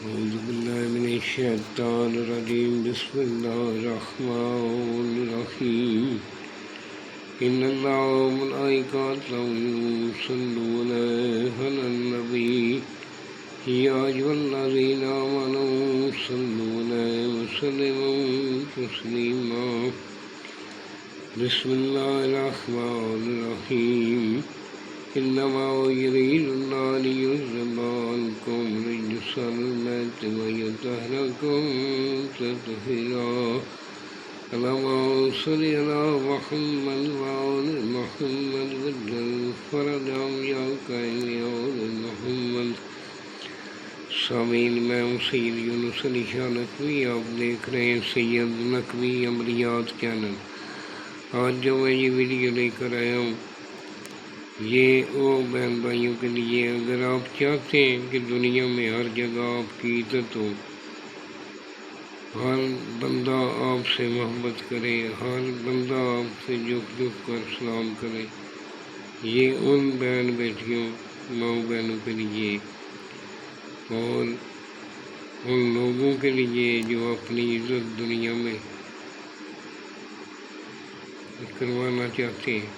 أعوذ بالله من الشيطان الرجيم بسم الله الرحمن الرحيم إن الله وملائكته يصلون على النبي يا أيها الذين آمنوا صلوا عليه وسلموا تسليما بسم الله الرحمن الرحيم إنما يريد الله ليذهب عنكم رجس البيت ويطهركم تطهيرا اللهم صل على محمد وآل محمد وجل فرجهم يا كريم يا آل محمد سامعین میں ہوں سید یونس علی شاہ نقوی، آپ دیکھ رہے ہیں سید نقوی عملیات چینل۔ آج جو میں یہ ویڈیو لے کر آیا ہوں یہ وہ بہن بھائیوں کے لیے، اگر آپ چاہتے ہیں کہ دنیا میں ہر جگہ آپ کی عزت ہو، ہر بندہ آپ سے محبت کرے، ہر بندہ آپ سے جھک جھک کر سلام کرے، یہ ان بہن بیٹیوں ماؤں بہنوں کے لیے اور ان لوگوں کے لیے جو اپنی عزت دنیا میں کروانا چاہتے ہیں۔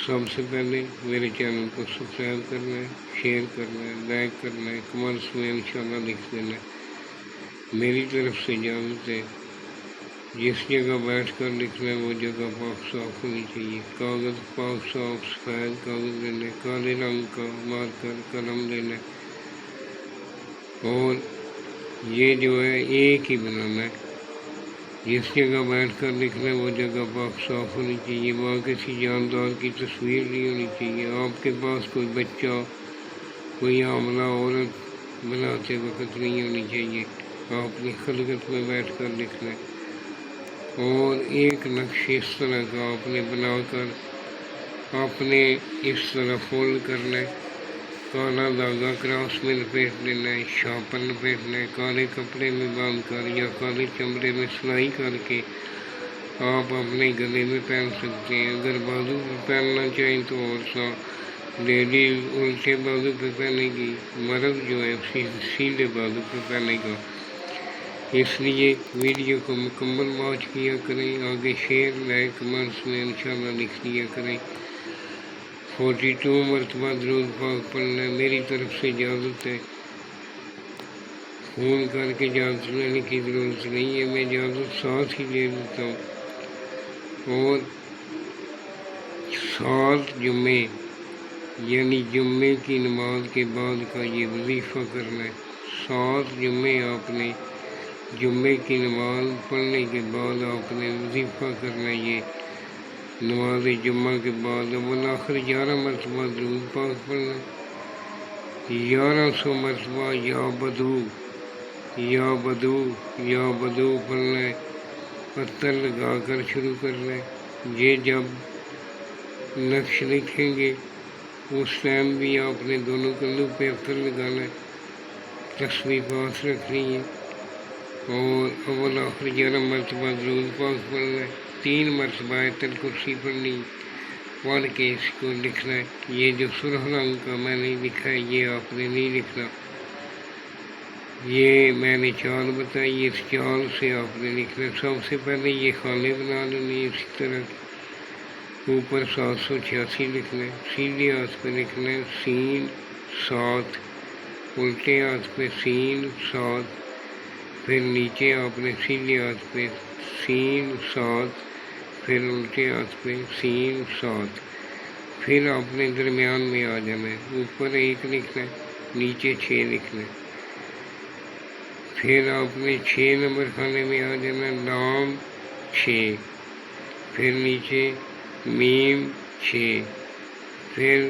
سب سے پہلے میرے چینل کو سبسکرائب کرنا ہے، شیئر کرنا ہے، لائک کرنا ہے، کمنٹس میں انشاءاللہ لکھ دینا ہے۔ میری طرف سے اجازت ہے، جس جگہ بیٹھ کر لکھنا ہے وہ جگہ پاک صاف ہونی چاہیے، کاغذ پاک صاف سفید کاغذ لینا ہے، کالے رنگ کا مارکر قلم لینا ہے، اور یہ جو ہے ایک ہی بنانا ہے۔ جس جگہ بیٹھ کر لکھنا ہے وہ جگہ پاک صاف ہونی چاہیے، وہاں کسی جاندار کی تصویر نہیں ہونی چاہیے، آپ کے پاس کوئی بچہ، کوئی حاملہ عورت بناتے وقت نہیں ہونی چاہیے، آپ نے خلقت میں بیٹھ کر لکھنا ہے۔ اور ایک نقش اس طرح کا آپ نے بنا کر آپ نے اس طرح فولڈ کرنا ہے، کالا دھاگا کراس میں لپیٹ لینا ہے، شاپن لپیٹنا ہے، کالے کپڑے میں باندھ کر یا کالے چمڑے میں سلائی کر کے آپ اپنے گلے میں پہن سکتے ہیں۔ اگر بازو پہ پہننا چاہیں تو اور لیڈیز الٹے بازو پہ پہنے گی، مرد جو ہے سیدھے بازو پہ پہنے گا۔ اس لیے ویڈیو کو مکمل واچ کیا کریں، آگے شیئر لائک کمنٹس میں انشاءاللہ لکھ دیا کریں۔ 42 مرتبہ درود پاک پڑھنا ہے۔ میری طرف سے اجازت ہے، فون کر کے اجازت لینے کی ضرورت نہیں ہے، میں اجازت ساتھ ہی دے دیتا ہوں۔ اور 7 جمعے یعنی جمعے کی نماز کے بعد کا یہ وظیفہ کرنا ہے۔ 7 جمعے آپ نے جمعے کی نماز پڑھنے کے بعد آپ نے وظیفہ کرنا ہے، یہ نماز جمعہ کے بعد اول آخر 11 مرتبہ درود پاک پڑھنا، 1100 مرتبہ یا بدو یا بدو یا بدو پڑھنا ہے، پتھر لگا کر شروع کرنا ہے۔ یہ جب نقش لکھیں گے اس ٹائم بھی آپ نے دونوں کندھوں پہ پتھر لگانا ہے، تسبیح پاس رکھنی ہے، اور اول آخر 11 مرتبہ درود پاک پڑھنا ہے، 3 مرتبہ آیت الکرسی پڑھنی، پڑھ کے اس کو لکھنا ہے۔ یہ جو سرخ رنگ کا میں نے لکھا ہے یہ آپ نے نہیں لکھنا، یہ میں نے چال بتائی، اس چال سے آپ نے لکھنا ہے۔ سب سے پہلے یہ خانے بنا لینی، اسی طرح اوپر 786 لکھنا ہے، سیدھے ہاتھ پہ لکھنا ہے سین 7، الٹے ہاتھ پہ سین 7، پھر نیچے آپ نے سیدھے ہاتھ پہ سین 7، پھر الٹے ہاتھ پہ سین 7، پھر آپ نے درمیان میں آ جانا ہے، اوپر 1 لکھنا ہے، نیچے 6 لکھنا ہے، پھر آپ نے 6 نمبر خانے میں آ جانا ہے، لام 6، پھر نیچے میم 6، پھر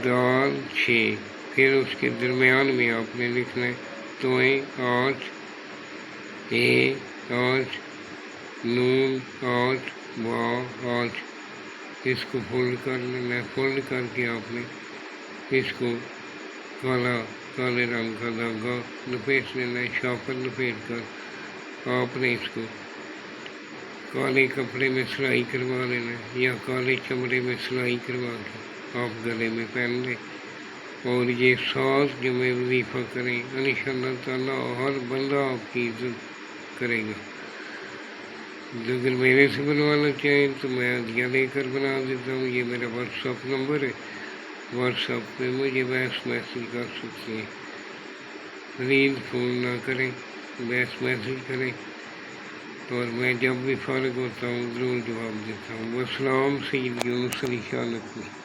دال 6، پھر اس کے درمیان میں آپ نے لکھنا ہے توئیں 8، اے 8، نون 8، وا 8۔ اس کو فولڈ کر لینا ہے، فولڈ کر کے آپ نے اس کو کالے رنگ کا دھاگا لپیٹ لینا ہے، شاپن لپیٹ کر آپ نے اس کو کالے کپڑے میں سلائی کروا لینا ہے، یا کالے چمڑے میں سلائی کروا کے آپ گلے میں پہن لیں، اور یہ ساز جو میں وظیفہ کریں انشاءاللہ تعالیٰ ہر بندہ آپ کی عزت کرے گا. اگر میرے سے بنوانا چاہیں تو میں عدیہ لے کر بنا دیتا ہوں. یہ میرا واٹس ایپ نمبر ہے، واٹس ایپ پہ مجھے بحث میسیج کر سکتے ہیں. پلیز فون نہ کریں، بحث میسیج کریں، اور میں جب بھی فارغ ہوتا ہوں ضرور جواب دیتا ہوں. والسلام سید یونس علی شانقوی.